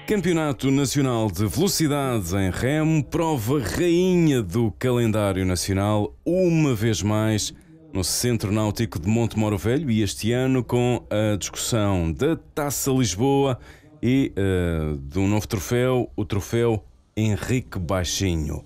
Campeonato Nacional de Velocidade em Remo, prova rainha do calendário nacional, uma vez mais no Centro Náutico de Montemoro Velho, e este ano com a discussão da Taça Lisboa e de um novo troféu, o troféu Henrique Baixinho.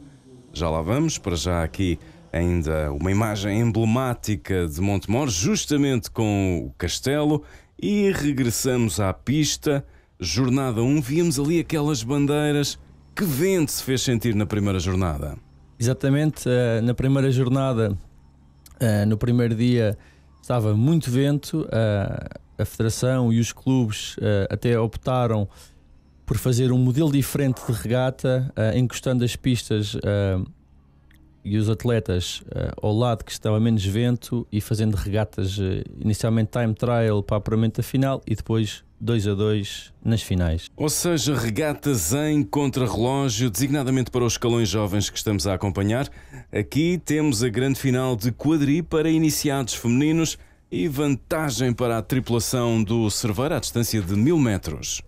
Já lá vamos, para já aqui ainda uma imagem emblemática de Montemoro, justamente com o castelo, e regressamos à pista. Jornada 1, víamos ali aquelas bandeiras. Que vento se fez sentir na primeira jornada? Exatamente, na primeira jornada, no primeiro dia, estava muito vento. A Federação e os clubes até optaram por fazer um modelo diferente de regata, encostando as pistas e os atletas ao lado que estava menos vento e fazendo regatas, inicialmente time trial para a apuramento da final e depois 2-2 nas finais. Ou seja, regatas em contrarrelógio, designadamente para os escalões jovens que estamos a acompanhar. Aqui temos a grande final de quadri para iniciados femininos e vantagem para a tripulação do Cerveira à distância de 1000 metros.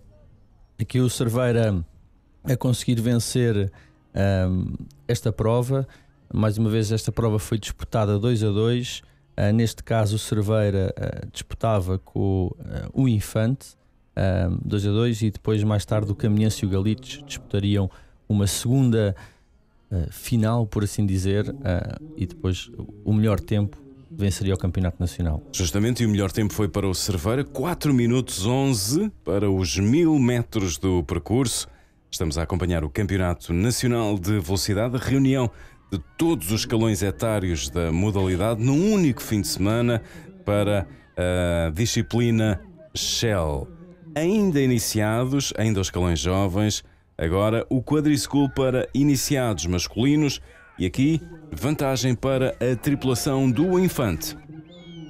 Aqui o Cerveira a conseguir vencer esta prova. Mais uma vez, esta prova foi disputada 2-2. Neste caso, o Cerveira disputava com o Infante 2-2, e depois, mais tarde, o Caminhança e o Galitos disputariam uma segunda final, por assim dizer, e depois o melhor tempo venceria o Campeonato Nacional. Justamente, e o melhor tempo foi para o Cerveira, 4 minutos 11 para os 1000 metros do percurso. Estamos a acompanhar o Campeonato Nacional de Velocidade, a reunião de todos os escalões etários da modalidade num único fim de semana para a disciplina Shell. Ainda iniciados, ainda os escalões jovens, agora o quadriciclo para iniciados masculinos, e aqui vantagem para a tripulação do Infante.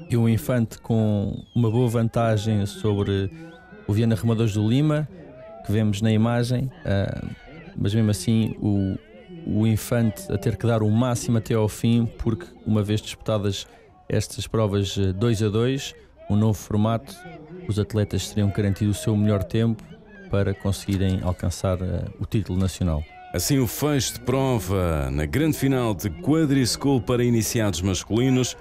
E o Infante com uma boa vantagem sobre o Viana Remadores do Lima, que vemos na imagem, mas mesmo assim o Infante a ter que dar o máximo até ao fim, porque uma vez disputadas estas provas 2-2, um novo formato, os atletas teriam garantido o seu melhor tempo para conseguirem alcançar o título nacional. Assim, o fecho de prova na grande final de quadriciclo para iniciados masculinos,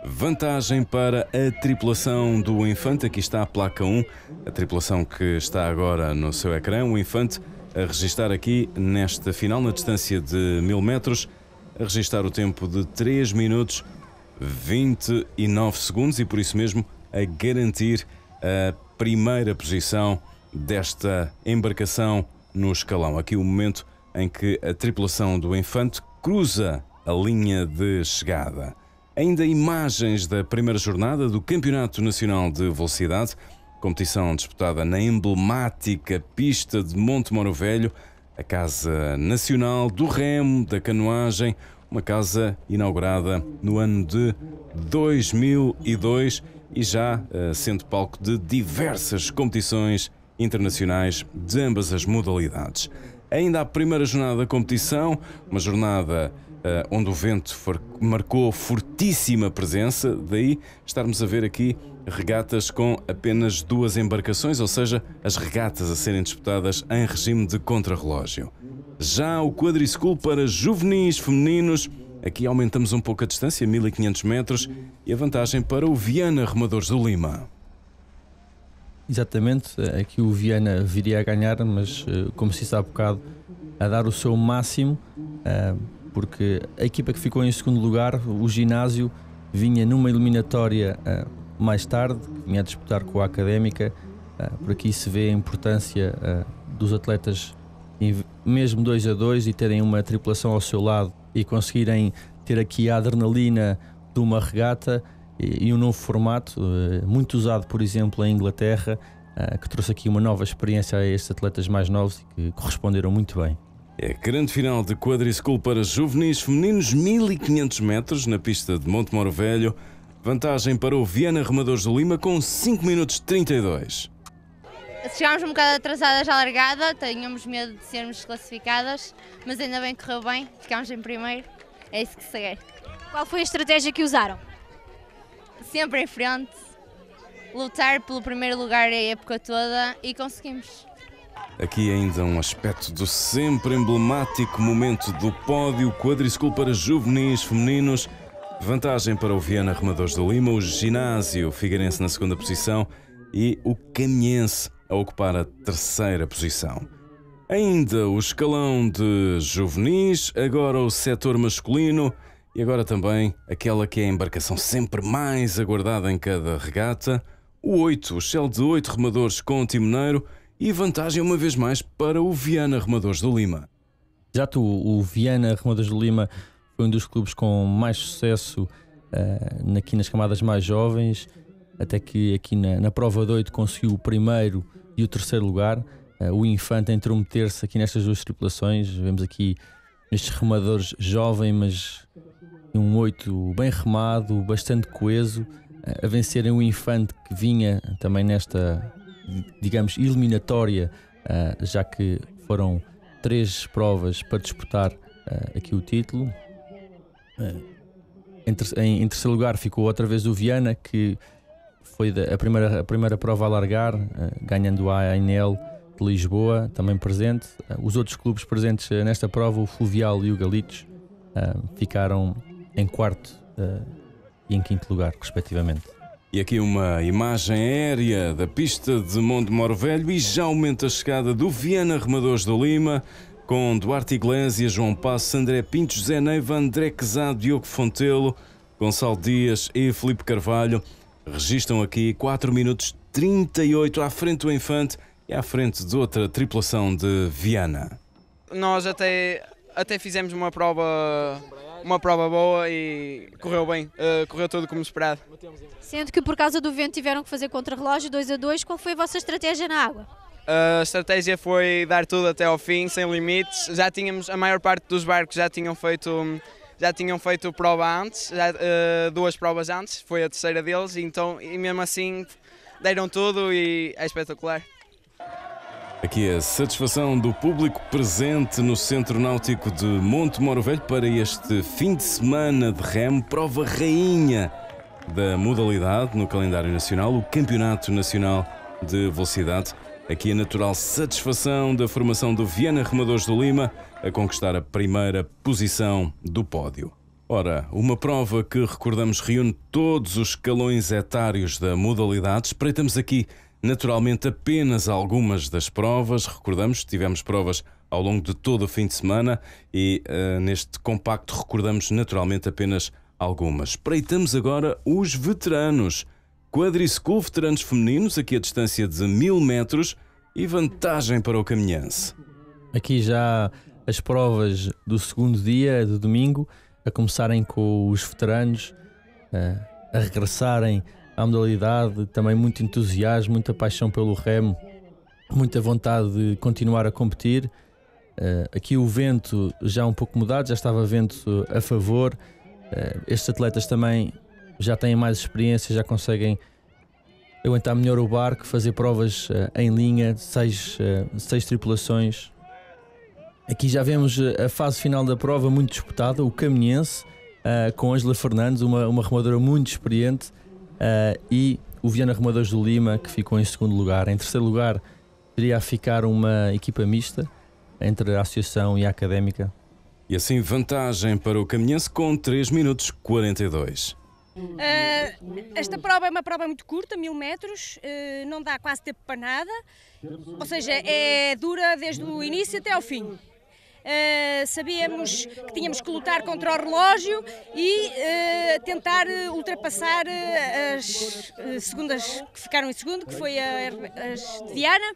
vantagem para a tripulação do Infante. Aqui está a placa 1, a tripulação que está agora no seu ecrã, o Infante a registar aqui nesta final, na distância de 1000 metros, a registar o tempo de 3 minutos 29 segundos e por isso mesmo a garantir a primeira posição desta embarcação no escalão. Aqui o momento em que a tripulação do Infante cruza a linha de chegada. Ainda imagens da primeira jornada do Campeonato Nacional de Velocidade, competição disputada na emblemática pista de Montemoro Velho, a Casa Nacional do Remo, da Canoagem, uma casa inaugurada no ano de 2002 e já sendo palco de diversas competições internacionais de ambas as modalidades. Ainda a primeira jornada da competição, uma jornada onde o vento marcou fortíssima presença, daí estarmos a ver aqui regatas com apenas 2 embarcações, ou seja, as regatas a serem disputadas em regime de contrarrelógio. Já o quadriciclo para juvenis femininos, aqui aumentamos um pouco a distância, 1500 metros, e a vantagem para o Viana Remadores do Lima. Exatamente, aqui o Viana viria a ganhar, mas como se disse há bocado, a dar o seu máximo, porque a equipa que ficou em segundo lugar, o ginásio, vinha numa eliminatória mais tarde, vinha a disputar com a Académica. Por aqui se vê a importância dos atletas, mesmo 2-2, e terem uma tripulação ao seu lado e conseguirem ter aqui a adrenalina de uma regata e um novo formato, muito usado, por exemplo, em Inglaterra, que trouxe aqui uma nova experiência a estes atletas mais novos e que corresponderam muito bem. É a grande final de quadriciclo para juvenis femininos, 1500 metros na pista de Montemoro Velho. Vantagem para o Viana Remadores do Lima com 5 minutos 32. Chegámos um bocado atrasadas à largada, tínhamos medo de sermos desclassificadas, mas ainda bem que correu bem, ficámos em primeiro, é isso que se quer. Qual foi a estratégia que usaram? Sempre em frente, lutar pelo primeiro lugar a época toda e conseguimos. Aqui ainda um aspecto do sempre emblemático momento do pódio, quadriciclo para juvenis femininos, vantagem para o Viana Remadores de Lima, o Ginásio Figueirense na segunda posição e o Caminhense a ocupar a terceira posição. Ainda o escalão de juvenis, agora o setor masculino e agora também aquela que é a embarcação sempre mais aguardada em cada regata, o 8, o Shell de 8 remadores com timoneiro e vantagem uma vez mais para o Viana Remadores de Lima. Exato, o Viana Remadores de Lima foi um dos clubes com mais sucesso aqui nas camadas mais jovens, até que aqui na prova de 8 conseguiu o primeiro e o terceiro lugar. O Infante a intrometer-se aqui nestas duas tripulações. Vemos aqui estes remadores jovens, mas um 8 bem remado, bastante coeso, a vencerem o Infante, que vinha também nesta, digamos, eliminatória, já que foram 3 provas para disputar aqui o título. Em terceiro lugar ficou outra vez o Viana, que foi a primeira prova a largar, ganhando a ANL de Lisboa, também presente. Os outros clubes presentes nesta prova, o Fluvial e o Galitos, ficaram em quarto e em quinto lugar, respectivamente. E aqui uma imagem aérea da pista de Monte Moro Velho e já aumenta a chegada do Viana Remadores de Lima, com Duarte Iglesias, João Passo, André Pinto, José Neiva, André Quezado, Diogo Fontelo, Gonçalo Dias e Filipe Carvalho. Registram aqui 4 minutos 38 à frente do Infante e à frente de outra tripulação de Viana. Nós até fizemos uma prova boa e correu bem, correu tudo como esperado. Sendo que por causa do vento tiveram que fazer contra-relógio 2-2, qual foi a vossa estratégia na água? A estratégia foi dar tudo até ao fim, sem limites. Já tínhamos, a maior parte dos barcos já tinham feito prova antes, 2 provas antes, foi a terceira deles, e mesmo assim deram tudo e é espetacular. Aqui a satisfação do público presente no Centro Náutico de Monte Moro Velho para este fim de semana de remo, prova rainha da modalidade no calendário nacional, o Campeonato Nacional de Velocidade. Aqui a natural satisfação da formação do Viana Remadores de Lima a conquistar a primeira posição do pódio. Ora, uma prova que, recordamos, reúne todos os escalões etários da modalidade. Espreitamos aqui naturalmente apenas algumas das provas. Recordamos, tivemos provas ao longo de todo o fim de semana e neste compacto recordamos naturalmente apenas algumas. Espreitamos agora os veteranos. Quadriciclo veteranos femininos, aqui a distância de 1000 metros e vantagem para o caminhense. Aqui já as provas do segundo dia, de domingo, a começarem com os veteranos, a regressarem à modalidade, também muito entusiasmo, muita paixão pelo remo, muita vontade de continuar a competir. Aqui o vento já um pouco mudado, já estava vento a favor. Estes atletas também já têm mais experiência, já conseguem aguentar melhor o barco, fazer provas em linha, 6 tripulações. Aqui já vemos a fase final da prova muito disputada, o Caminhense, com Ângela Fernandes, uma remadora muito experiente, e o Viana Remadores do Lima, que ficou em segundo lugar. Em terceiro lugar iria ficar uma equipa mista entre a associação e a académica. E assim vantagem para o Caminhense com 3 minutos 42. Esta prova é uma prova muito curta, 1000 metros, não dá quase tempo para nada, ou seja, é dura desde o início até ao fim. Sabíamos que tínhamos que lutar contra o relógio e tentar ultrapassar as segundas que ficaram em segundo, que foi as de Viana.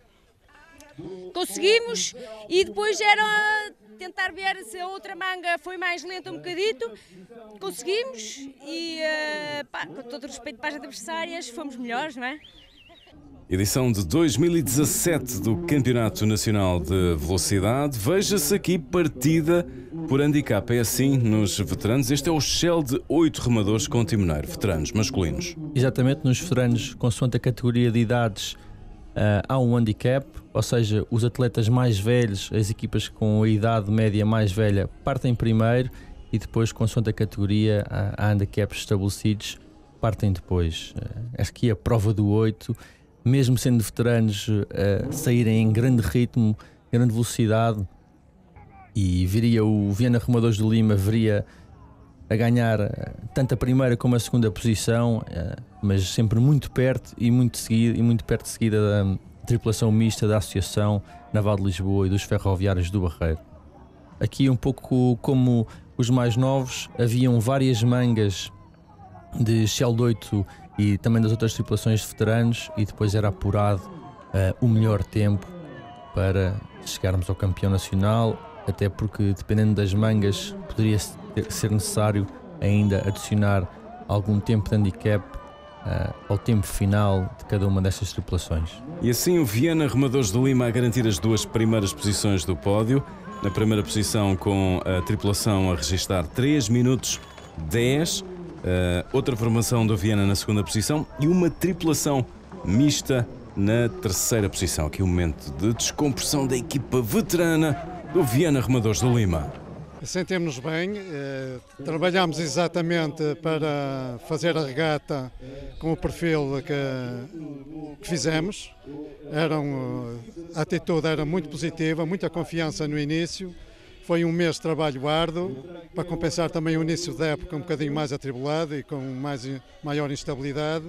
Conseguimos e depois era tentar ver se a outra manga foi mais lenta um bocadito. Conseguimos e, com todo o respeito para as adversárias, fomos melhores, não é? Edição de 2017 do Campeonato Nacional de Velocidade. Veja-se aqui partida por handicap. É assim nos veteranos. Este é o Shell de 8 remadores com timoneiro, veteranos masculinos. Exatamente, nos veteranos, consoante a categoria de idades, há um handicap, ou seja, os atletas mais velhos, as equipas com a idade média mais velha, partem primeiro e depois, consoante a categoria, há handicaps estabelecidos, partem depois. Aqui a prova do 8, mesmo sendo veteranos, saírem em grande ritmo, grande velocidade, e viria o Viana Remadores de Lima a ganhar tanto a primeira como a segunda posição, mas sempre muito perto e muito perto de seguida da tripulação mista da Associação Naval de Lisboa e dos Ferroviários do Barreiro. Aqui, um pouco como os mais novos, haviam várias mangas de Shell de 8 e também das outras tripulações de veteranos, e depois era apurado o melhor tempo para chegarmos ao campeão nacional, até porque, dependendo das mangas, poderia ser necessário ainda adicionar algum tempo de handicap ao tempo final de cada uma destas tripulações. E assim o Viana Remadores de Lima a garantir as 2 primeiras posições do pódio. Na primeira posição, com a tripulação a registrar 3 minutos 10. Outra formação do Viana na segunda posição e uma tripulação mista na terceira posição. Aqui o momento de descompressão da equipa veterana do Viana Remadores de Lima. Sentimos-nos bem, trabalhámos exatamente para fazer a regata com o perfil que fizemos. A atitude era muito positiva, muita confiança no início. Foi um mês de trabalho árduo, para compensar também o início da época um bocadinho mais atribulado e com maior instabilidade.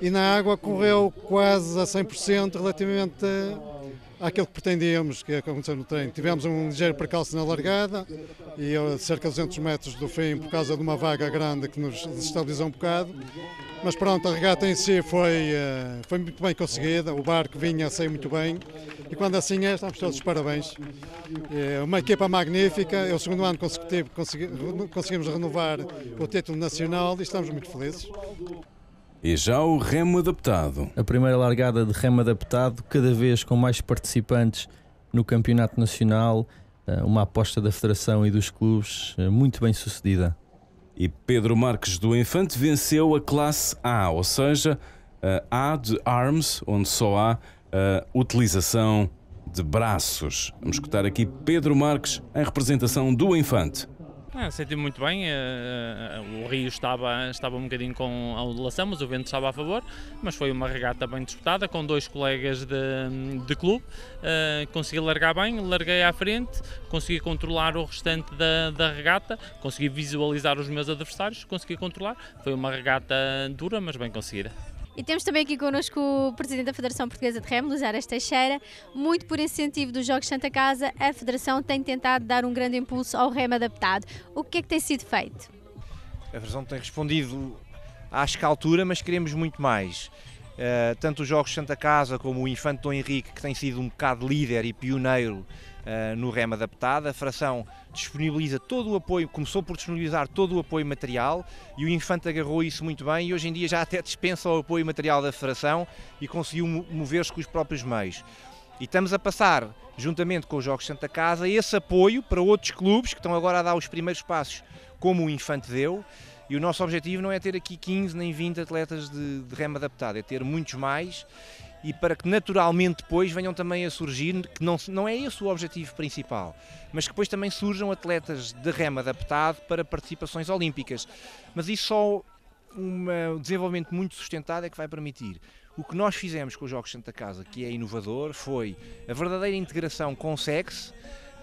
E na água correu quase a 100% relativamente àquilo que pretendíamos que aconteceu no treino. Tivemos um ligeiro percalço na largada e cerca de 200 metros do fim por causa de uma vaga grande que nos desestabilizou um bocado. Mas pronto, a regata em si foi muito bem conseguida, o barco vinha a sair muito bem e quando assim é, estamos todos de parabéns. É uma equipa magnífica, é o segundo ano consecutivo que conseguimos renovar o título nacional e estamos muito felizes. E já o remo adaptado. A primeira largada de remo adaptado, cada vez com mais participantes no campeonato nacional, uma aposta da Federação e dos clubes muito bem sucedida. E Pedro Marques do Infante venceu a classe A, ou seja, a A de Arms, onde só há a utilização de braços. Vamos escutar aqui Pedro Marques em representação do Infante. Senti-me muito bem, o rio estava um bocadinho com a ondulação, mas o vento estava a favor, mas foi uma regata bem disputada, com 2 colegas de clube, consegui largar bem, larguei à frente, consegui controlar o restante da regata, consegui visualizar os meus adversários, consegui controlar, foi uma regata dura, mas bem conseguida. E temos também aqui connosco o Presidente da Federação Portuguesa de Remo, Luís Aras Teixeira. Muito por incentivo dos Jogos Santa Casa, a Federação tem tentado dar um grande impulso ao remo adaptado. O que é que tem sido feito? A Federação tem respondido à escaltura, mas queremos muito mais. Tanto os Jogos Santa Casa como o Infante Dom Henrique, que tem sido um bocado líder e pioneiro no remo adaptado, a Federação disponibiliza todo o apoio, começou por disponibilizar todo o apoio material e o Infante agarrou isso muito bem e hoje em dia já até dispensa o apoio material da Federação e conseguiu mover-se com os próprios meios. E estamos a passar, juntamente com os Jogos Santa Casa, esse apoio para outros clubes que estão agora a dar os primeiros passos, como o Infante deu, e o nosso objetivo não é ter aqui 15 nem 20 atletas de remo adaptado, é ter muitos mais, e para que naturalmente depois venham também a surgir, que não é esse o objetivo principal, mas que depois também surjam atletas de remo adaptado para participações olímpicas. Mas isso só um desenvolvimento muito sustentado é que vai permitir. O que nós fizemos com os Jogos Santa Casa, que é inovador, foi a verdadeira integração consegue-se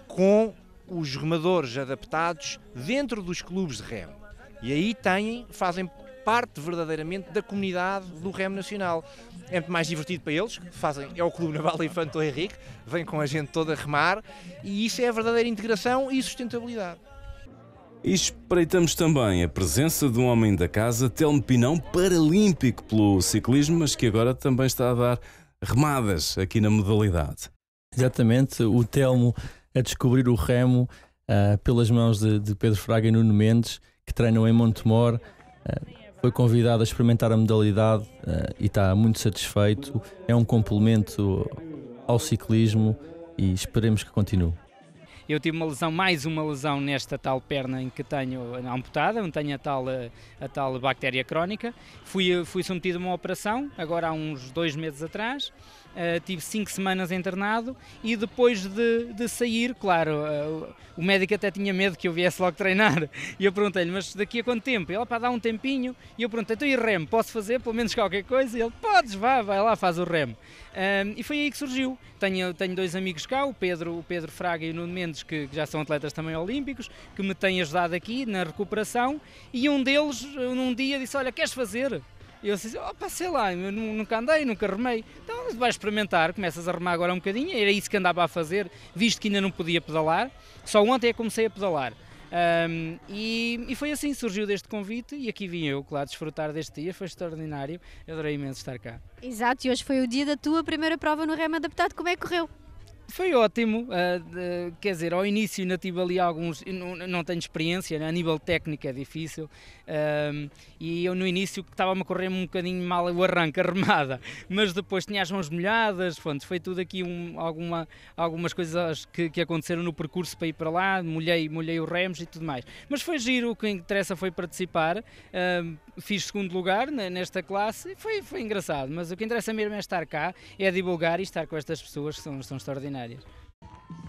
com os remadores adaptados dentro dos clubes de remo. E aí fazem parte verdadeiramente da comunidade do remo nacional. É muito mais divertido para eles, é o Clube Naval Infante Dom Henrique, vem com a gente toda a remar, e isso é a verdadeira integração e sustentabilidade. E espreitamos também a presença de um homem da casa, Telmo Pinão, paralímpico pelo ciclismo, mas que agora também está a dar remadas aqui na modalidade. Exatamente, o Telmo a descobrir o remo pelas mãos de Pedro Fraga e Nuno Mendes, que treinam em Montemor. Foi convidado a experimentar a modalidade e está muito satisfeito. É um complemento ao ciclismo e esperemos que continue. Eu tive mais uma lesão nesta tal perna em que tenho amputada, onde tenho a tal bactéria crónica. Fui submetido a uma operação, agora há uns 2 meses atrás. tive 5 semanas internado e depois de sair, claro, o médico até tinha medo que eu viesse logo treinar e eu perguntei-lhe, mas daqui a quanto tempo? Ele, dá um tempinho, e eu perguntei, então e remo, posso fazer pelo menos qualquer coisa? E ele, podes, vai lá, faz o remo. E foi aí que surgiu. Tenho 2 amigos cá, o Pedro Fraga e o Nuno Mendes, que já são atletas também olímpicos, que me têm ajudado aqui na recuperação, e um deles, num dia, disse, olha, queres fazer? E eu disse, sei lá, eu nunca andei, nunca remei. Então vais experimentar, começas a remar agora um bocadinho, era isso que andava a fazer, visto que ainda não podia pedalar. Só ontem é que comecei a pedalar. E foi assim, surgiu deste convite e aqui vim eu, claro, desfrutar deste dia, foi extraordinário, eu adorei imenso estar cá. Exato, e hoje foi o dia da tua primeira prova no remo adaptado, como é que correu? Foi ótimo, quer dizer, ao início ainda tive ali alguns, não tenho experiência, a nível técnico é difícil, e eu no início estava-me a correr um bocadinho mal o arranque, a remada, mas depois tinha as mãos molhadas, foi tudo aqui algumas coisas que aconteceram no percurso para ir para lá, molhei os remos e tudo mais. Mas foi giro, o que interessa foi participar, fiz segundo lugar nesta classe, foi engraçado, mas o que interessa mesmo é estar cá, é divulgar e estar com estas pessoas que são extraordinárias.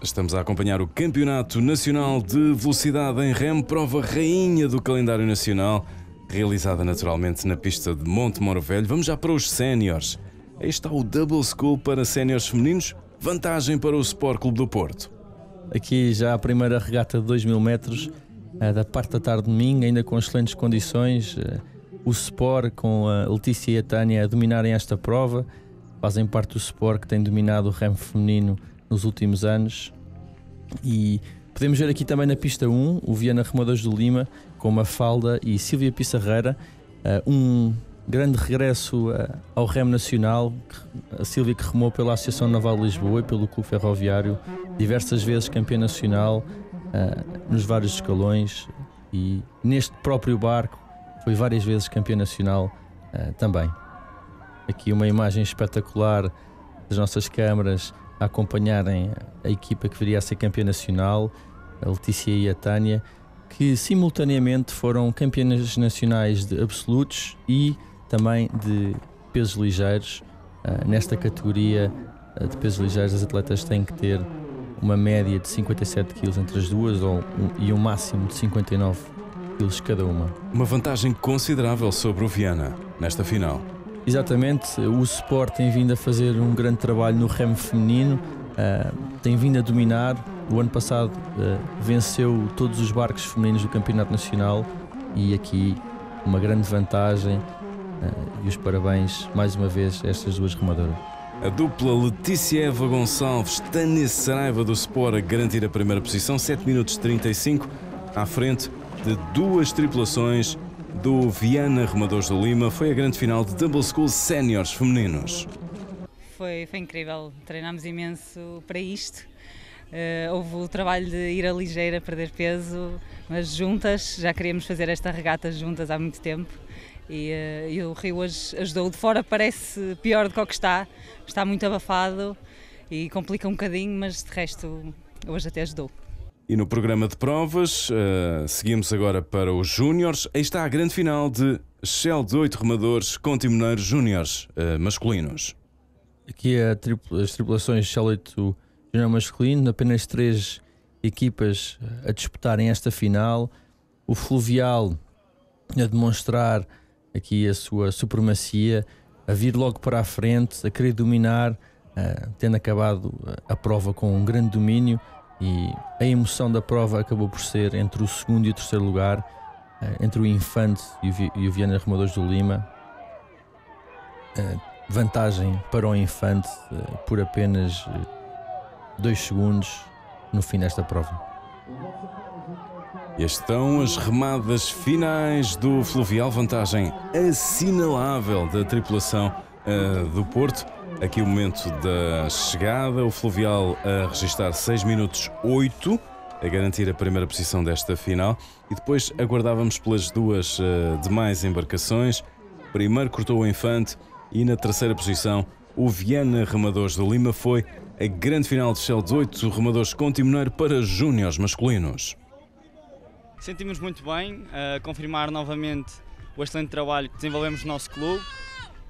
Estamos a acompanhar o Campeonato Nacional de Velocidade em Remo, prova rainha do calendário nacional, realizada naturalmente na pista de Monte Moro Velho. Vamos já para os séniores. Aí está o Double School para séniores femininos, vantagem para o Sport Clube do Porto. Aqui já a primeira regata de 2000 metros, da parte da tarde de domingo, ainda com excelentes condições. O Sport com a Letícia e a Tânia a dominarem esta prova, fazem parte do Sport que tem dominado o remo feminino nos últimos anos. E podemos ver aqui também na pista 1 o Viana Remadores do Lima com Mafalda e Silvia Pissarreira, um grande regresso ao remo nacional. A Silvia, que remou pela Associação Naval de Lisboa e pelo Clube Ferroviário, diversas vezes campeã nacional nos vários escalões, e neste próprio barco foi várias vezes campeã nacional também. Aqui uma imagem espetacular das nossas câmaras a acompanharem a equipa que viria a ser campeã nacional, a Letícia e a Tânia, que simultaneamente foram campeãs nacionais de absolutos e também de pesos ligeiros. Nesta categoria de pesos ligeiros, as atletas têm que ter uma média de 57 kg entre as duas e um máximo de 59 kg cada uma. Uma vantagem considerável sobre o Viana nesta final. Exatamente, o Sport tem vindo a fazer um grande trabalho no remo feminino, tem vindo a dominar. O ano passado venceu todos os barcos femininos do Campeonato Nacional e aqui uma grande vantagem, e os parabéns mais uma vez a estas duas remadoras. A dupla Letícia Eva Gonçalves, Tânia Saraiva do Sport a garantir a primeira posição, 7 minutos 35, à frente de duas tripulações do Viana Remadores do Lima. Foi a grande final de Double School Séniores femininos. Foi incrível, treinámos imenso para isto. Houve o trabalho de ir a ligeira, perder peso, mas juntas, já queríamos fazer esta regata juntas há muito tempo. E o rio hoje ajudou. De fora parece pior do que o que está muito abafado e complica um bocadinho, mas de resto hoje até ajudou. E no programa de provas, seguimos agora para os júniores. Aí está a grande final de Shell de 8 remadores com timoneiros júniores masculinos. Aqui as tripulações Shell 8 júnior masculino, apenas 3 equipas a disputarem esta final. O Fluvial a demonstrar aqui a sua supremacia, a vir logo para a frente, a querer dominar, tendo acabado a prova com um grande domínio. E a emoção da prova acabou por ser entre o segundo e o terceiro lugar, entre o Infante e o Viana Remadores do Lima. Vantagem para o Infante por apenas 2 segundos no fim desta prova. E estão as remadas finais do Fluvial, vantagem assinalável da tripulação do Porto. Aqui o momento da chegada, o Fluvial a registrar 6 minutos 8, a garantir a primeira posição desta final. E depois aguardávamos pelas duas demais embarcações. Primeiro cortou o Infante e na terceira posição o Viana Remadores do Lima. Foi a grande final de Shell de 8 remadores com timoneiro para júniores masculinos. Sentimos muito bem a confirmar novamente o excelente trabalho que desenvolvemos no nosso clube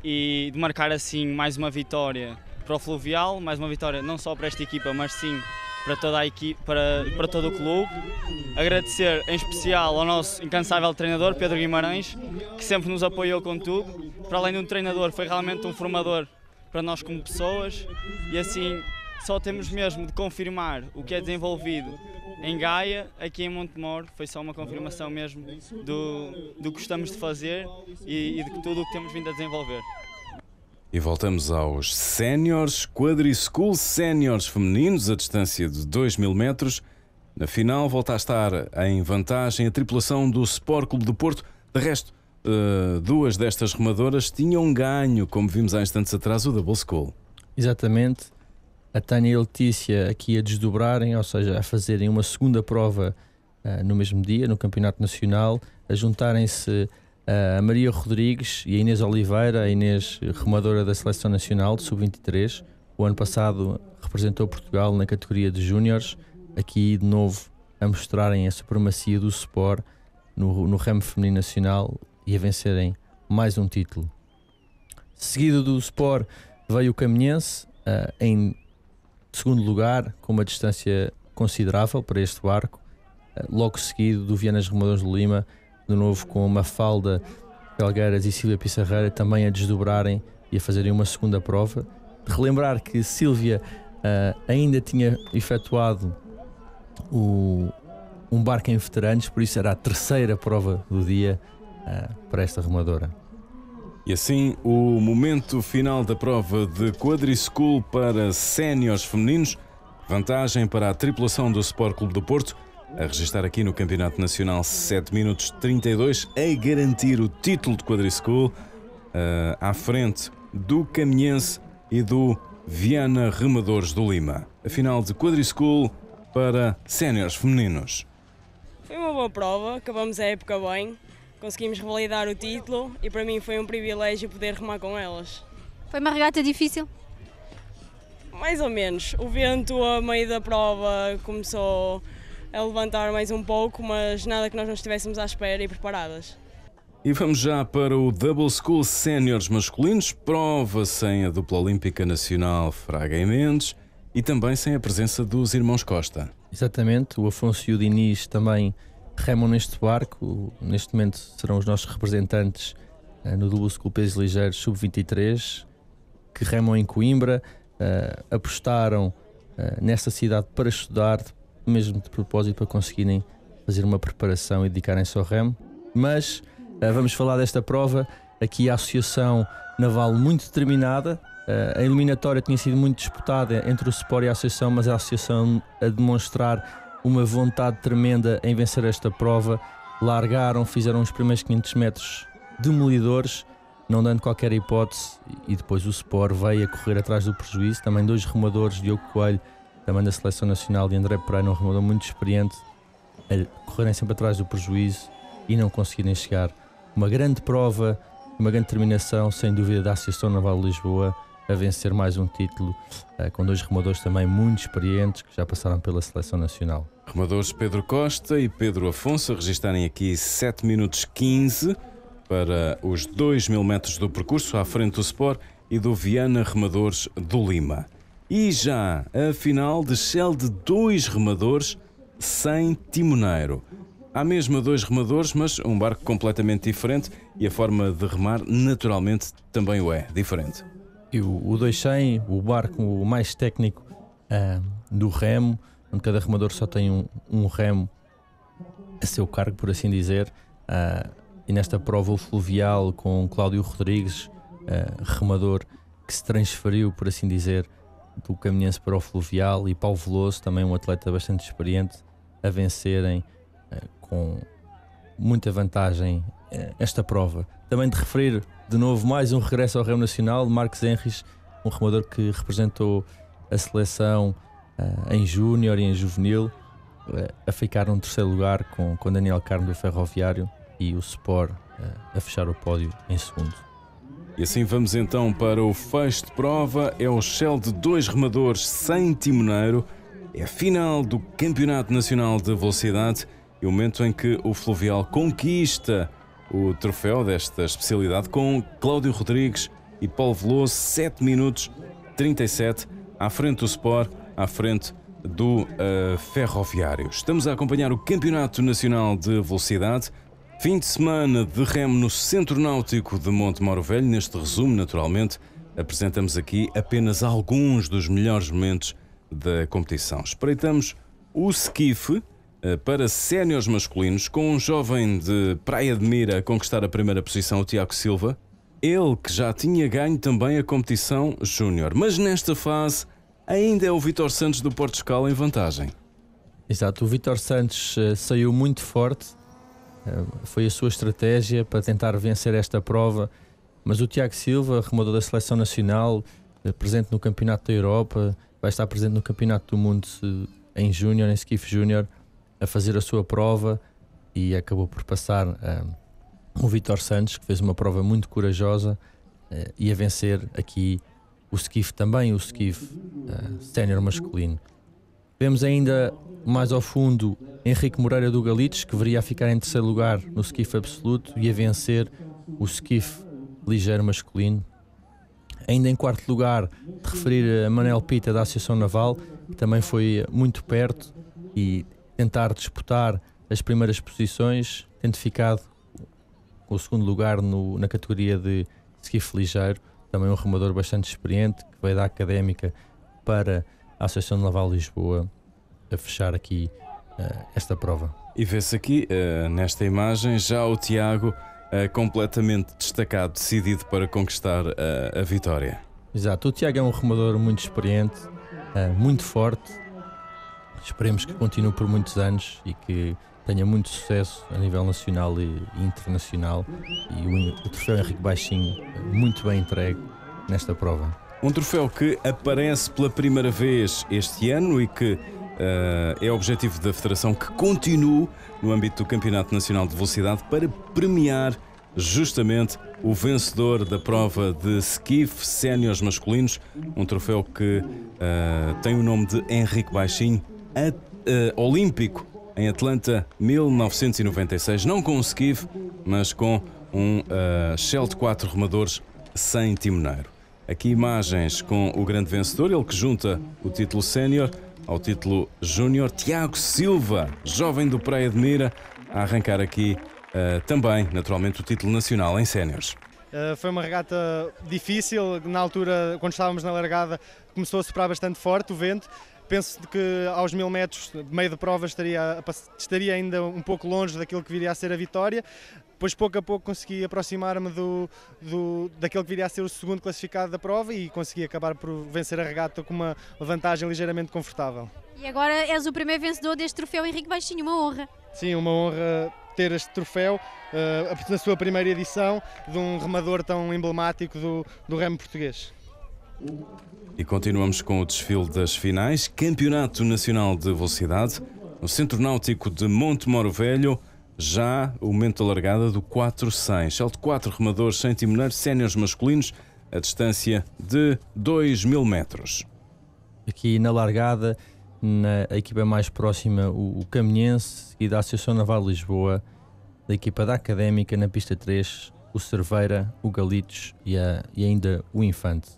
e de marcar assim mais uma vitória para o Fluvial, mais uma vitória não só para esta equipa, mas sim para toda a equipe, para todo o clube. Agradecer em especial ao nosso incansável treinador, Pedro Guimarães, que sempre nos apoiou com tudo. Para além de um treinador, foi realmente um formador para nós como pessoas, e assim só temos mesmo de confirmar o que é desenvolvido em Gaia, aqui em Montemor. Foi só uma confirmação mesmo do que gostamos de fazer e de tudo o que temos vindo a desenvolver. E voltamos aos séniores, Quadrischool séniores femininos, a distância de 2.000 metros. Na final volta a estar em vantagem a tripulação do Sport Clube do Porto. De resto, duas destas remadoras tinham ganho, como vimos há instantes atrás, o Double School. Exatamente. A Tânia e a Letícia aqui a desdobrarem, ou seja, a fazerem uma segunda prova no mesmo dia, no Campeonato Nacional, a juntarem-se a Maria Rodrigues e a Inês Oliveira, a Inês remadora da Seleção Nacional de Sub-23. O ano passado representou Portugal na categoria de júniores, aqui de novo a mostrarem a supremacia do Sport no remo feminino nacional e a vencerem mais um título. Seguido do Sport veio o Caminhense em segundo lugar, com uma distância considerável para este barco, logo seguido do Vianas Remadores de Lima, de novo com Mafalda Felgueiras e Sílvia Pissarreira também a desdobrarem e a fazerem uma segunda prova. De relembrar que Sílvia ainda tinha efetuado um barco em veteranos, por isso era a terceira prova do dia para esta remadora. E assim, o momento final da prova de Quadrischool para séniores femininos. Vantagem para a tripulação do Sport Clube do Porto, a registrar aqui no Campeonato Nacional 7 minutos 32, a garantir o título de Quadrischool, à frente do Caminhense e do Viana Remadores do Lima. A final de Quadrischool para séniores femininos. Foi uma boa prova, acabamos a época bem, conseguimos revalidar o título e para mim foi um privilégio poder remar com elas. Foi uma regata difícil? Mais ou menos. O vento a meio da prova começou a levantar mais um pouco, mas nada que nós não estivéssemos à espera e preparadas. E vamos já para o Double School séniores masculinos, prova sem a dupla olímpica nacional Fraga e Mendes e também sem a presença dos irmãos Costa. Exatamente, o Afonso e o Diniz também remam neste barco. Neste momento serão os nossos representantes no Double School Pesos Ligeiros Sub-23, que remam em Coimbra. Apostaram nesta cidade para estudar, mesmo de propósito, para conseguirem fazer uma preparação e dedicarem-se ao remo. Mas vamos falar desta prova. Aqui a Associação Naval muito determinada. A eliminatória tinha sido muito disputada entre o Sport e a Associação, mas a Associação a demonstrar uma vontade tremenda em vencer esta prova. Largaram, fizeram os primeiros 500 metros demolidores, não dando qualquer hipótese, e depois o Sport veio a correr atrás do prejuízo. Também dois remadores, Diogo Coelho, também da Seleção Nacional, de André Pereira, um remador muito experiente, a correrem sempre atrás do prejuízo e não conseguirem chegar. Uma grande prova, uma grande determinação, sem dúvida, da Associação Naval de Lisboa a vencer mais um título, com dois remadores também muito experientes que já passaram pela Seleção Nacional. Remadores Pedro Costa e Pedro Afonso a registarem aqui 7 minutos 15 para os 2.000 metros do percurso, à frente do Sport e do Viana Remadores do Lima. E já a final de Shell de 2 remadores sem timoneiro. Há mesmo 2 remadores, mas um barco completamente diferente e a forma de remar naturalmente também o é, diferente. E o 200, o barco mais técnico do remo, onde cada remador só tem um remo a seu cargo, por assim dizer. E nesta prova o fluvial com Cláudio Rodrigues, remador que se transferiu, por assim dizer, do Caminhense para o fluvial, e Paulo Veloso, também um atleta bastante experiente, a vencerem com muita vantagem esta prova. Também de referir de novo mais um regresso ao remo nacional, Marcos Henriques, um remador que representou a seleção em júnior e em juvenil, a ficar no terceiro lugar com Daniel Carmo do Ferroviário e o Sport a fechar o pódio em segundo. E assim vamos então para o fecho de prova. É o Shell de 2 remadores sem timoneiro. É a final do Campeonato Nacional de Velocidade e o momento em que o fluvial conquista o troféu desta especialidade com Cláudio Rodrigues e Paulo Veloso, 7 minutos 37, à frente do Sport, à frente do Ferroviário. Estamos a acompanhar o Campeonato Nacional de Velocidade. Fim de semana de remo no Centro Náutico de Monte Moro Velho. Neste resumo, naturalmente, apresentamos aqui apenas alguns dos melhores momentos da competição. Espreitamos o skiff para séniores masculinos, com um jovem de Praia de Mira a conquistar a primeira posição, o Tiago Silva. Ele que já tinha ganho também a competição júnior, mas nesta fase ainda é o Vítor Santos do Porto Escala em vantagem. Exato, o Vítor Santos saiu muito forte. Foi a sua estratégia para tentar vencer esta prova, mas o Tiago Silva, remador da Seleção Nacional, presente no Campeonato da Europa, vai estar presente no Campeonato do Mundo em Júnior, em Skiff Júnior, a fazer a sua prova, e acabou por passar o Vítor Santos, que fez uma prova muito corajosa, e a vencer aqui o Skiff também, o Skiff sénior masculino. Vemos ainda mais ao fundo Henrique Moreira do Galitos, que viria a ficar em terceiro lugar no Skiff absoluto e a vencer o Skiff ligeiro masculino. Ainda em quarto lugar, de referir a Manel Pita da Associação Naval, que também foi muito perto e tentar disputar as primeiras posições, tendo ficado com o segundo lugar na categoria de Skiff ligeiro. Também um remador bastante experiente, que veio da Académica para a Associação Naval Lisboa a fechar aqui esta prova. E vê-se aqui, nesta imagem, já o Tiago completamente destacado, decidido para conquistar a vitória. Exato, o Tiago é um remador muito experiente, muito forte. Esperemos que continue por muitos anos e que tenha muito sucesso a nível nacional e internacional. E o troféu Henrique Baixinho muito bem entregue nesta prova. Um troféu que aparece pela primeira vez este ano e que é objetivo da Federação que continue no âmbito do Campeonato Nacional de Velocidade para premiar justamente o vencedor da prova de Skiff séniores masculinos, um troféu que tem o nome de Henrique Baixinho, olímpico em Atlanta 1996, não com um Skiff, mas com um Shell de 4 remadores sem timoneiro. Aqui imagens com o grande vencedor, ele que junta o título sénior ao título júnior, Tiago Silva, jovem do Praia de Mira, a arrancar aqui também, naturalmente, o título nacional em séniores. Foi uma regata difícil, na altura, quando estávamos na largada, começou a soprar bastante forte o vento. Penso que aos 1000 metros, meio de prova, estaria ainda um pouco longe daquilo que viria a ser a vitória. Depois, pouco a pouco, consegui aproximar-me daquele que viria a ser o segundo classificado da prova e consegui acabar por vencer a regata com uma vantagem ligeiramente confortável. E agora és o primeiro vencedor deste troféu Henrique Baixinho, uma honra. Sim, uma honra ter este troféu na sua primeira edição, de um remador tão emblemático do remo português. E continuamos com o desfile das finais. Campeonato Nacional de Velocidade no Centro Náutico de Monte Moro Velho. Já o momento da largada do 400. Shell de 4 remadores sem timoneiro séniores masculinos, a distância de 2000 metros. Aqui na largada, na equipa mais próxima, o Caminhense e da Associação Naval Lisboa, da equipa da Académica na pista 3, o Cerveira, o Galitos e ainda o Infante.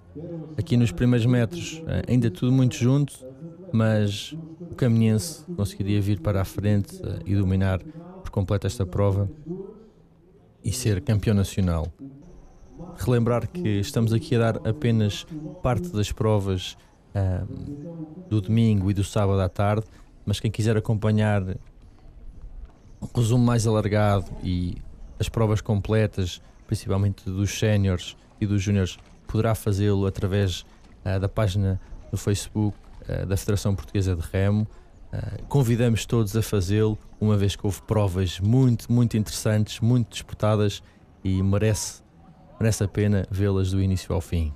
Aqui nos primeiros metros ainda tudo muito junto, mas o Caminhense conseguiria vir para a frente e dominar por completo esta prova e ser campeão nacional. Relembrar que estamos aqui a dar apenas parte das provas do domingo e do sábado à tarde, mas quem quiser acompanhar um resumo mais alargado e as provas completas, principalmente dos séniores e dos júniores, poderá fazê-lo através da página do Facebook da Federação Portuguesa de Remo. Convidamos todos a fazê-lo, uma vez que houve provas muito, muito interessantes, muito disputadas e merece a pena vê-las do início ao fim.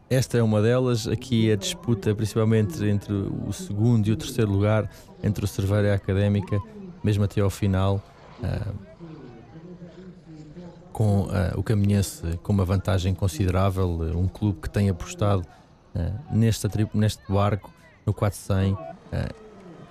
Esta é uma delas, aqui a disputa principalmente entre o segundo e o terceiro lugar, entre o Cerveira e a Académica, mesmo até ao final, com o Caminhense com uma vantagem considerável, um clube que tem apostado neste barco, no 400.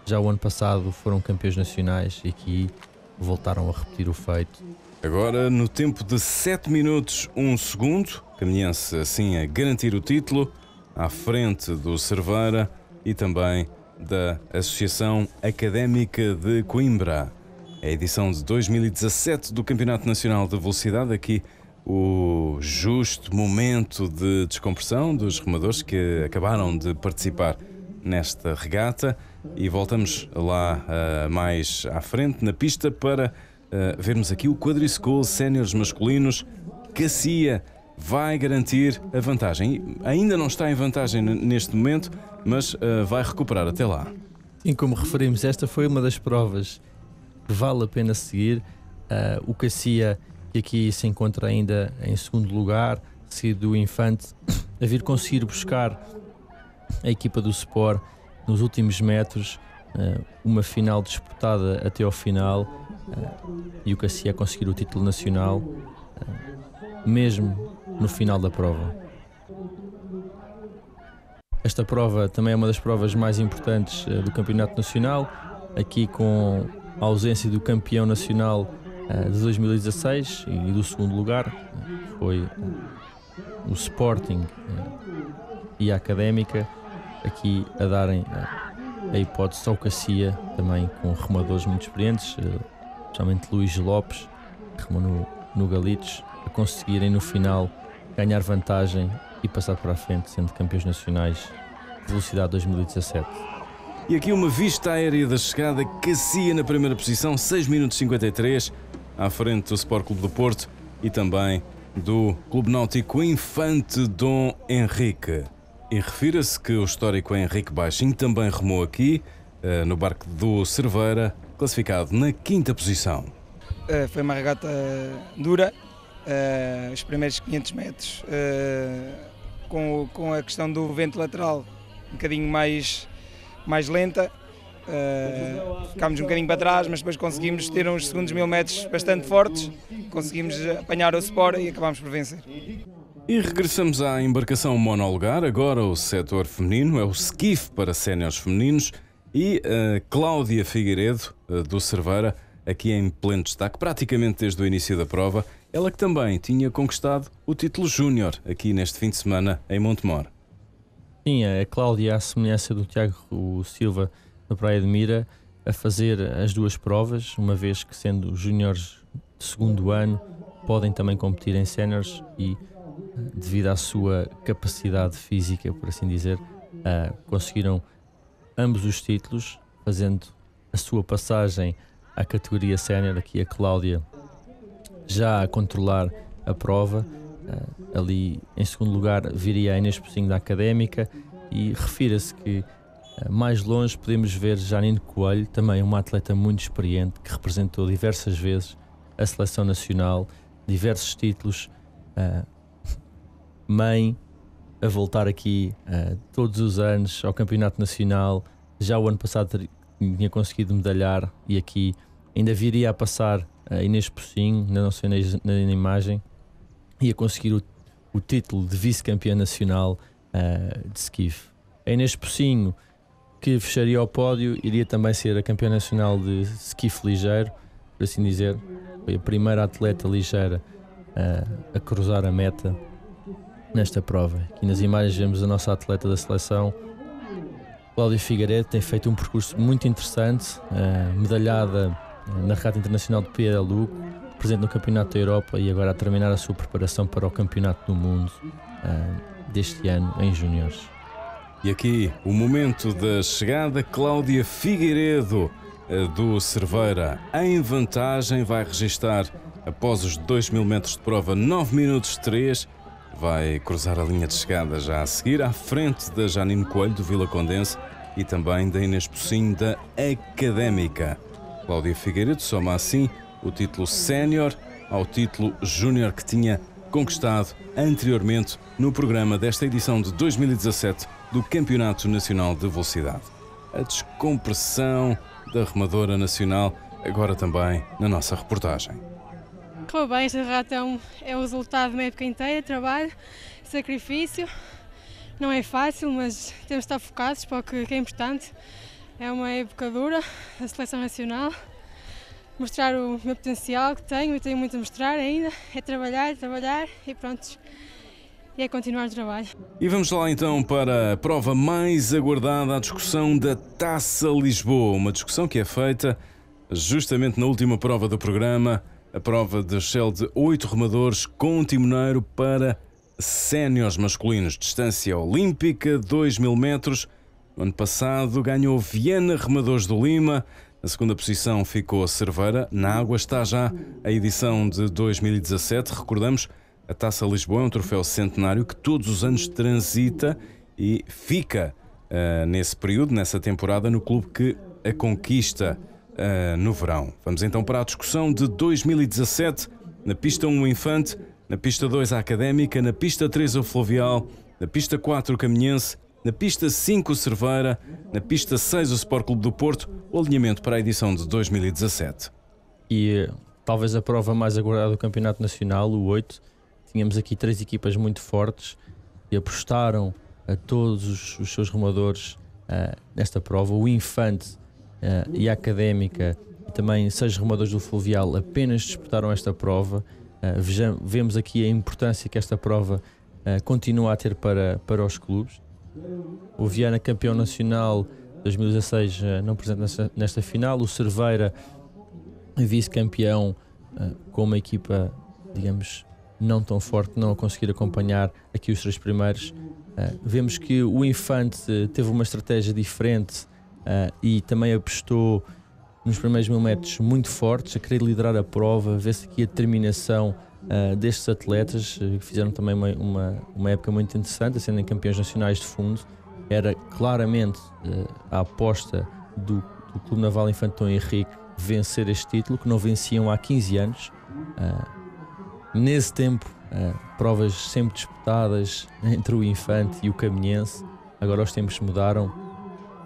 Já o ano passado foram campeões nacionais e aqui voltaram a repetir o feito. Agora, no tempo de 7 minutos 1 segundo, Caminhense assim a garantir o título, à frente do Cerveira e também da Associação Académica de Coimbra. É a edição de 2017 do Campeonato Nacional de Velocidade. Aqui o justo momento de descompressão dos remadores que acabaram de participar nesta regata, e voltamos lá mais à frente na pista para vermos aqui o Quadriscool Séniores masculinos. Cacia vai garantir a vantagem. Ainda não está em vantagem neste momento, mas vai recuperar até lá. E como referimos, esta foi uma das provas que vale a pena seguir. O Cacia, que aqui se encontra ainda em segundo lugar, seguido do Infante, a vir conseguir buscar a equipa do Sport nos últimos metros, uma final disputada até ao final, e o Cacia a conseguir o título nacional, mesmo no final da prova. Esta prova também é uma das provas mais importantes do Campeonato Nacional, aqui com a ausência do campeão nacional de 2016 e do segundo lugar, foi o Sporting e a Académica, aqui a darem a hipótese ao Cacia, também com remadores muito experientes, especialmente Luís Lopes, que remou no Galitos, a conseguirem no final ganhar vantagem e passar para a frente, sendo campeões nacionais de velocidade 2017. E aqui uma vista aérea da chegada. Cacia na primeira posição, 6 minutos 53, à frente do Sport Clube do Porto e também do Clube Náutico Infante Dom Henrique. E refira-se que o histórico Henrique Baixinho também remou aqui, no barco do Cerveira, classificado na 5ª posição. Foi uma regata dura, os primeiros 500 metros, com a questão do vento lateral um bocadinho mais lenta. Ficámos um bocadinho para trás, mas depois conseguimos ter uns segundos 1000 metros bastante fortes, conseguimos apanhar o Sport e acabámos por vencer. E regressamos à embarcação monolugar. Agora o setor feminino é o skiff para séniores femininos, e a Cláudia Figueiredo, do Cerveira, aqui em pleno destaque, praticamente desde o início da prova. Ela que também tinha conquistado o título júnior aqui neste fim de semana em Montemor. Sim, a Cláudia, à semelhança do Tiago Silva na Praia de Mira, a fazer as duas provas, uma vez que, sendo júniores de segundo ano, podem também competir em séniores, e devido à sua capacidade física, por assim dizer, conseguiram ambos os títulos, fazendo a sua passagem à categoria sénior. Aqui a Cláudia já a controlar a prova. Ali em segundo lugar viria a Inês Pocinho da Académica, e refira-se que mais longe podemos ver Janine Coelho, também uma atleta muito experiente, que representou diversas vezes a seleção nacional, diversos títulos, mãe, a voltar aqui todos os anos ao Campeonato Nacional. Já o ano passado tinha conseguido medalhar, e aqui ainda viria a passar a Inês Pocinho, na nossa na imagem, e a conseguir o título de vice-campeã nacional de skiff. A Inês Pocinho, que fecharia o pódio, iria também ser a campeã nacional de skiff ligeiro, por assim dizer. Foi a primeira atleta ligeira a cruzar a meta nesta prova. Aqui nas imagens vemos a nossa atleta da seleção, Cláudia Figueiredo, tem feito um percurso muito interessante, medalhada na regata internacional de Piedaluc, presente no Campeonato da Europa, e agora a terminar a sua preparação para o Campeonato do Mundo deste ano em Júniores. E aqui o momento da chegada. Cláudia Figueiredo, do Cerveira, em vantagem, vai registar, após os 2000 metros de prova, 9 minutos 3. Vai cruzar a linha de chegada já a seguir, à frente da Janine Coelho, do Vila Condense, e também da Inês Pocinho, da Académica. Cláudia Figueiredo soma assim o título sénior ao título júnior que tinha conquistado anteriormente no programa desta edição de 2017 do Campeonato Nacional de Velocidade. A descompressão da remadora nacional, agora também na nossa reportagem. Correu bem, esta regata é o resultado de uma época inteira de trabalho, sacrifício. Não é fácil, mas temos de estar focados para o que é importante. É uma época dura, a seleção nacional. Mostrar o meu potencial que tenho, e tenho muito a mostrar ainda. É trabalhar e pronto. é continuar o trabalho. E vamos lá então para a prova mais aguardada, a discussão da Taça Lisboa. Uma discussão que é feita justamente na última prova do programa, a prova de Shell de 8 remadores com timoneiro para séniores masculinos. Distância olímpica, 2.000 metros. No ano passado ganhou Viana Remadores do Lima. Na segunda posição ficou a Cerveira. Na água está já a edição de 2017. Recordamos, a Taça Lisboa é um troféu centenário que todos os anos transita e fica nesse período, nessa temporada, no clube que a conquista no verão. Vamos então para a discussão de 2017. Na pista 1 o Infante, na pista 2 a Académica, na pista 3 o Fluvial, na pista 4 o Caminhense, na pista 5 o Cerveira, na pista 6 o Sport Clube do Porto, o alinhamento para a edição de 2017. E talvez a prova mais aguardada do Campeonato Nacional, o 8, tínhamos aqui 3 equipas muito fortes e apostaram a todos os seus remadores nesta prova. O Infante e a Académica e também 6 remadores do Fluvial apenas disputaram esta prova. Vemos aqui a importância que esta prova continua a ter para os clubes. O Viana, campeão nacional 2016, não presente nesta final. O Cerveira, vice-campeão, com uma equipa, digamos, não tão forte, não a conseguir acompanhar aqui os 3 primeiros. Vemos que o Infante teve uma estratégia diferente e também apostou nos primeiros 1000 metros muito fortes, a querer liderar a prova. Vê-se aqui a determinação destes atletas, que fizeram também uma época muito interessante, sendo campeões nacionais de fundo. Era claramente a aposta do Clube Naval Infante Dom Henrique vencer este título, que não venciam há 15 anos. Nesse tempo, provas sempre disputadas entre o Infante e o Caminhense. Agora os tempos mudaram,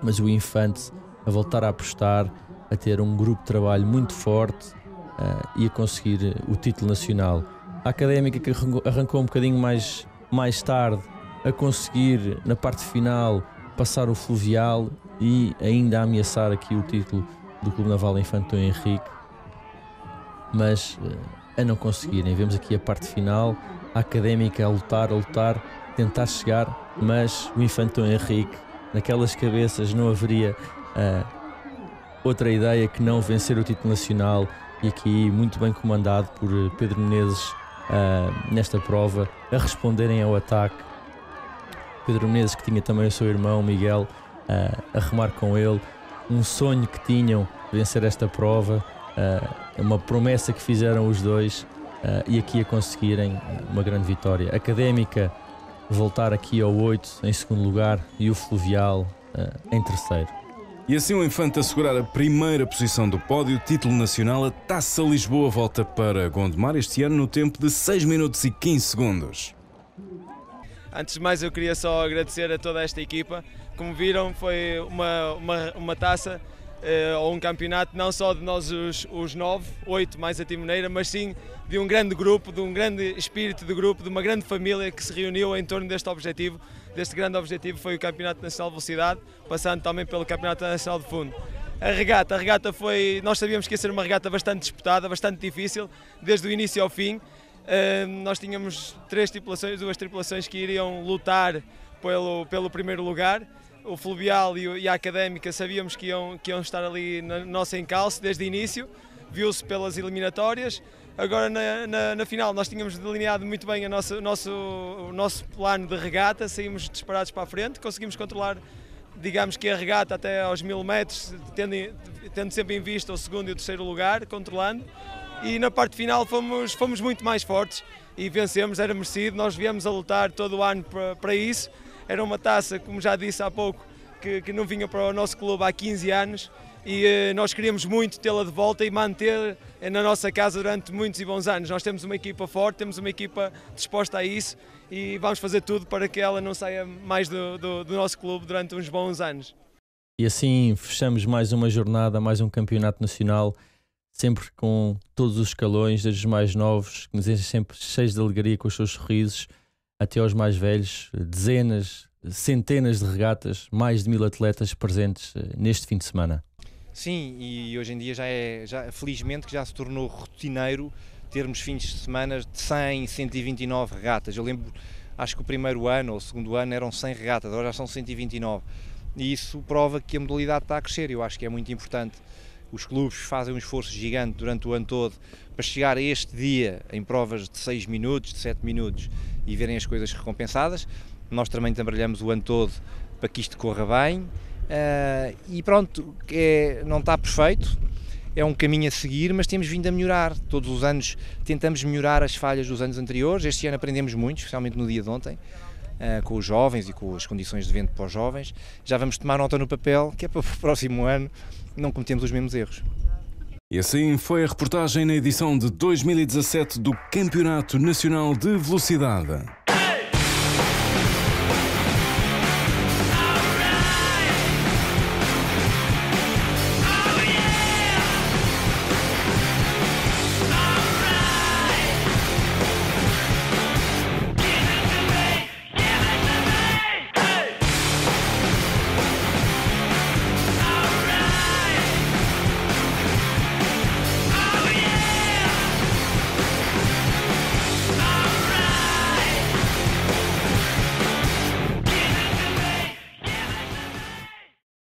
mas o Infante a voltar a apostar, a ter um grupo de trabalho muito forte e a conseguir o título nacional. A Académica, que arrancou um bocadinho mais tarde, a conseguir na parte final passar o Fluvial e ainda a ameaçar aqui o título do Clube Naval Infante Dom Henrique, mas a não conseguirem. Vemos aqui a parte final, a Académica a lutar, tentar chegar, mas o Infante Dom Henrique, naquelas cabeças não haveria outra ideia que não vencer o título nacional, e aqui muito bem comandado por Pedro Menezes nesta prova, a responderem ao ataque. Pedro Menezes, que tinha também o seu irmão Miguel a remar com ele, um sonho que tinham vencer esta prova, uma promessa que fizeram os dois, e aqui a conseguirem uma grande vitória. A Académica voltar aqui ao 8 em segundo lugar e o Fluvial em terceiro. E assim o Infante assegurar a primeira posição do pódio, título nacional. A Taça Lisboa volta para Gondomar este ano no tempo de 6 minutos e 15 segundos. Antes de mais, eu queria só agradecer a toda esta equipa. Como viram, foi uma taça ou um campeonato não só de nós os 9, 8 mais a timoneira, mas sim de um grande grupo, de um grande espírito de grupo, de uma grande família que se reuniu em torno deste objetivo. Deste grande objetivo foi o Campeonato Nacional de Velocidade, passando também pelo Campeonato Nacional de Fundo. A regata foi, nós sabíamos que ia ser uma regata bastante disputada, bastante difícil, desde o início ao fim. Nós tínhamos 2 tripulações que iriam lutar pelo primeiro lugar. O Fluvial e a Académica sabíamos que iam estar ali na nossa encalço desde o início, viu-se pelas eliminatórias. Agora na final nós tínhamos delineado muito bem o nosso plano de regata, saímos disparados para a frente, conseguimos controlar, digamos que a regata até aos 1000 metros, tendo sempre em vista o segundo e o terceiro lugar, controlando. E na parte final fomos muito mais fortes e vencemos, era merecido. Nós viemos a lutar todo o ano para isso. Era uma taça, como já disse há pouco, que não vinha para o nosso clube há 15 anos e nós queríamos muito tê-la de volta e manter na nossa casa durante muitos e bons anos. Nós temos uma equipa forte, temos uma equipa disposta a isso e vamos fazer tudo para que ela não saia mais do nosso clube durante uns bons anos. E assim fechamos mais uma jornada, mais um campeonato nacional, sempre com todos os escalões, desde os mais novos, que nos enchem sempre cheios de alegria com os seus sorrisos, até aos mais velhos, dezenas, centenas de regatas, mais de 1000 atletas presentes neste fim de semana. Sim, e hoje em dia felizmente que já se tornou rotineiro termos fins de semana de 100, 129 regatas. Eu lembro acho que o primeiro ano ou o segundo ano eram 100 regatas, agora já são 129. E isso prova que a modalidade está a crescer. Eu acho que é muito importante. Os clubes fazem um esforço gigante durante o ano todo para chegar a este dia em provas de 6 minutos, de 7 minutos e verem as coisas recompensadas. Nós também trabalhamos o ano todo para que isto corra bem. E pronto, não está perfeito, é um caminho a seguir, mas temos vindo a melhorar. Todos os anos tentamos melhorar as falhas dos anos anteriores. Este ano aprendemos muito, especialmente no dia de ontem, com os jovens e com as condições de vento para os jovens. Já vamos tomar nota no papel, que é para o próximo ano não cometemos os mesmos erros. E assim foi a reportagem na edição de 2017 do Campeonato Nacional de Velocidade.